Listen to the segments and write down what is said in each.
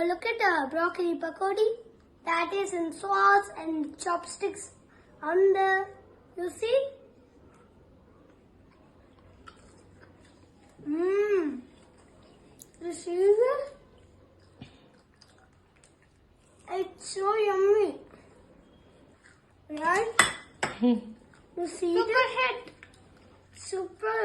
look at the broccoli pakodi. That is in sauce and chopsticks on the. You see? This is it. It's so yummy. Right? You see Super hit. Super.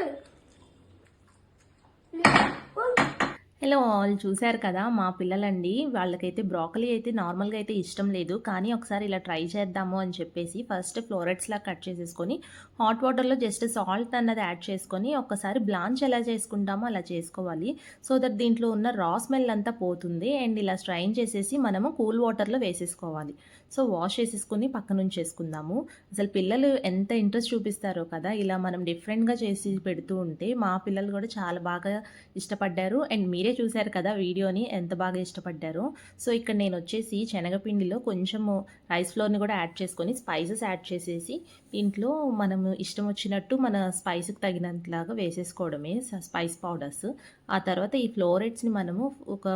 Hello all, చూశారు కదా మా పిల్లలండి. వాళ్ళకైతే broccoli అయితే నార్మల్గా అయితే ఇష్టం లేదు, కానీ ఒకసారి ఇలా ట్రై చేద్దాము అని చెప్పేసి ఫస్ట్ ఫ్లోరెట్స్లా కట్ చేసేసుకొని హాట్ వాటర్లో జస్ట్ సాల్ట్ అన్నది యాడ్ చేసుకొని ఒక్కసారి బ్లాంచ్ ఎలా చేసుకుంటామో అలా చేసుకోవాలి. సో దట్ దీంట్లో ఉన్న రా స్మెల్ అంతా పోతుంది. అండ్ ఇలా స్ట్రైన్ చేసేసి మనము కూల్ వాటర్లో వేసేసుకోవాలి. సో వాష్ చేసేసుకుని పక్కన ఉంచేసుకుందాము. అసలు పిల్లలు ఎంత ఇంట్రెస్ట్ చూపిస్తారో కదా ఇలా మనం డిఫరెంట్గా చేసి పెడుతూ ఉంటే. మా పిల్లలు కూడా చాలా బాగా ఇష్టపడ్డారు. అండ్ మీరే చూశారు కదా వీడియోని, ఎంత బాగా ఇష్టపడ్డారో. సో ఇక్కడ నేను వచ్చేసి శనగపిండిలో కొంచెము రైస్ ఫ్లోర్ని కూడా యాడ్ చేసుకొని స్పైసెస్ యాడ్ చేసేసి దీంట్లో మనము ఇష్టం వచ్చినట్టు మన స్పైస్కి తగినంతలాగా వేసేసుకోవడమే స్పైస్ పౌడర్స్. ఆ తర్వాత ఈ ఫ్లోరెట్స్ని మనము ఒక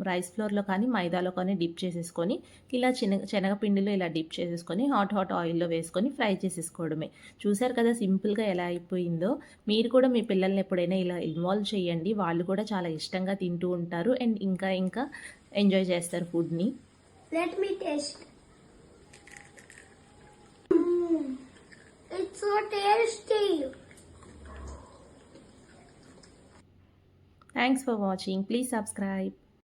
రైస్ ఫ్లోర్లో కానీ మైదాలో కానీ డిప్ చేసేసుకొని ఇలా శనగపిండిలో ఇలా డిప్ చేసేసుకొని హాట్ ఆయిల్లో వేసుకొని ఫ్రై చేసేసుకోవడమే. చూశారు కదా సింపుల్గా ఎలా అయిపోయిందో. మీరు కూడా మీ పిల్లల్ని ఎప్పుడైనా ఇలా ఇన్వాల్వ్ చేయండి. వాళ్ళు కూడా చాలా ఇష్టంగా తింటూ ఉంటారు అండ్ ఇంకా ఎంజాయ్ చేస్తారు ఫుడ్ని. Let me taste. It's so tasty. Thanks for watching. Please subscribe.